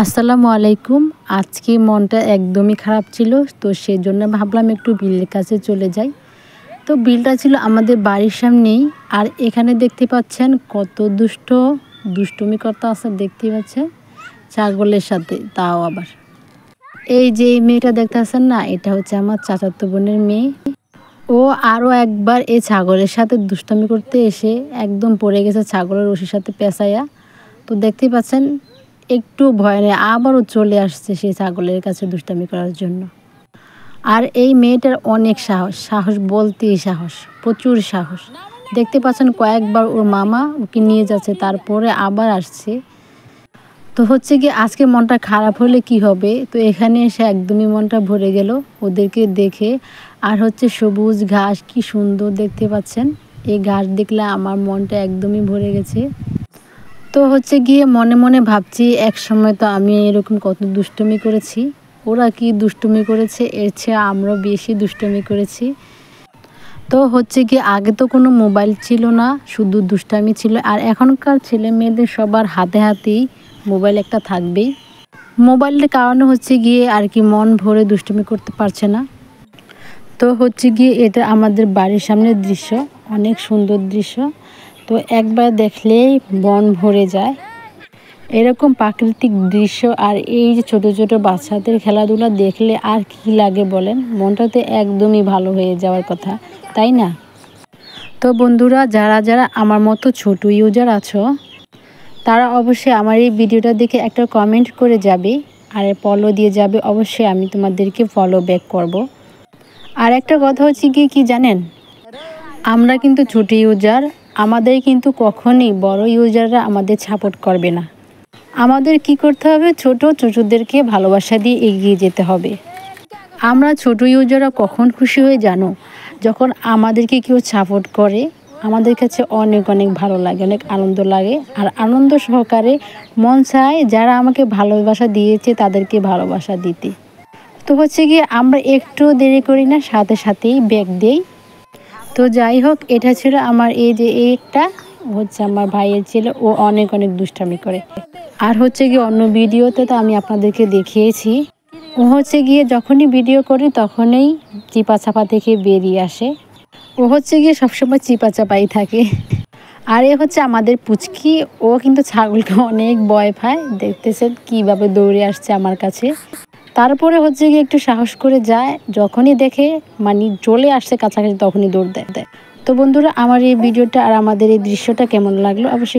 আসসালামু আলাইকুম। আজকে মনটা একদমই খারাপ ছিল, তো সেই জন্য ভাবলাম একটু বিলের কাছে চলে যাই। তো বিলটা ছিল আমাদের বাড়ির সামনেই, আর এখানে দেখতে পাচ্ছেন কত দুষ্টুমি করতে আছে, দেখতে পাচ্ছেন ছাগলের সাথে। তাও আবার এই যে এই মেয়েটা দেখতেছেন না, এটা হচ্ছে আমার চাচাতো বোনের মেয়ে। ও আরও একবার এই ছাগলের সাথে দুষ্টুমি করতে এসে একদম পড়ে গেছে ছাগলের রশির সাথে পেঁচাইয়া। তো দেখতেই পাচ্ছেন একটু ভয় নেই, আবারও চলে আসছে সেই ছাগলের কাছে দুষ্টামি করার জন্য। আর এই মেয়েটার অনেক সাহস বলতেই সাহস, প্রচুর সাহস। দেখতে পাচ্ছেন কয়েকবার ওর মামা ওকে নিয়ে যাচ্ছে, তারপরে আবার আসছে। তো হচ্ছে কি আজকে মনটা খারাপ হলে কি হবে, তো এখানে এসে একদমই মনটা ভরে গেল ওদেরকে দেখে। আর হচ্ছে সবুজ ঘাস, কি সুন্দর দেখতে পাচ্ছেন। এই ঘাস দেখলে আমার মনটা একদমই ভরে গেছে। তো হচ্ছে গিয়ে মনে মনে ভাবছি, এক সময় তো আমি এরকম কত দুষ্টুমি করেছি, ওরা কি দুষ্টুমি করেছে, এর চেয়ে আমরাও বেশি দুষ্টুমি করেছি। তো হচ্ছে কি আগে তো কোনো মোবাইল ছিল না, শুধু দুষ্টামি ছিল। আর এখনকার ছেলে মেয়েদের সবার হাতে হাতেই মোবাইল একটা থাকবেই। মোবাইলের কারণে হচ্ছে গিয়ে আর কি মন ভরে দুষ্টুমি করতে পারছে না। তো হচ্ছে গিয়ে এটা আমাদের বাড়ির সামনের দৃশ্য, অনেক সুন্দর দৃশ্য। তো একবার দেখলেই মন ভরে যায় এরকম প্রাকৃতিক দৃশ্য। আর এই যে ছোট ছোট বাচ্চাদের খেলাধুলা দেখলে আর কি লাগে বলেন, মনটাতে একদমই ভালো হয়ে যাওয়ার কথা, তাই না? তো বন্ধুরা, যারা যারা আমার মতো ছোট ইউজার আছো, তারা অবশ্যই আমার এই ভিডিওটা দেখে একটা কমেন্ট করে যাবে আর ফলো দিয়ে যাবে। অবশ্যই আমি তোমাদেরকে ফলো ব্যাক করব। আর একটা কথা হচ্ছে কি জানেন, আমরা কিন্তু ছোট ইউজার, আমাদের কিন্তু কখনই বড় ইউজাররা আমাদের সাপোর্ট করবে না। আমাদের কি করতে হবে, ছোটদেরকে ভালোবাসা দিয়ে এগিয়ে যেতে হবে। আমরা ছোট ইউজাররা কখন খুশি হয়ে জানো, যখন আমাদেরকে কেউ সাপোর্ট করে, আমাদের কাছে অনেক অনেক ভালো লাগে, অনেক আনন্দ লাগে। আর আনন্দ সহকারে মন চায় যারা আমাকে ভালোবাসা দিয়েছে তাদেরকে ভালোবাসা দিতে। তো হচ্ছে গিয়ে আমরা একটু দেরি করি না, সাথে সাথেই ব্যাক দেই। তো যাই হোক, এটা ছিল আমার এই যে একটা হচ্ছে আমার ভাইয়ের ছেলে, ও অনেক অনেক দুষ্টামি করে। আর হচ্ছে গিয়ে অন্য ভিডিওতে তো আমি আপনাদেরকে দেখিয়েছি, ও হচ্ছে গিয়ে যখনই ভিডিও করি তখনই চিপা চাপা থেকে বেরিয়ে আসে। ও হচ্ছে গিয়ে সবসময় চিপা চাপাই থাকে। আর এ হচ্ছে আমাদের পুচকি, ও কিন্তু ছাগলকে অনেক ভয় পায়। দেখতেছেন কিভাবে দৌড়ে আসছে আমার কাছে। তারপরে হচ্ছে গিয়ে একটু সাহস করে যায়, যখনই দেখে মানে চলে আসছে কাছাকাছি তখনই দৌড় দেয়। তো বন্ধুরা, আমার এই ভিডিওটা আর আমাদের এই দৃশ্যটা কেমন লাগলো অবশ্যই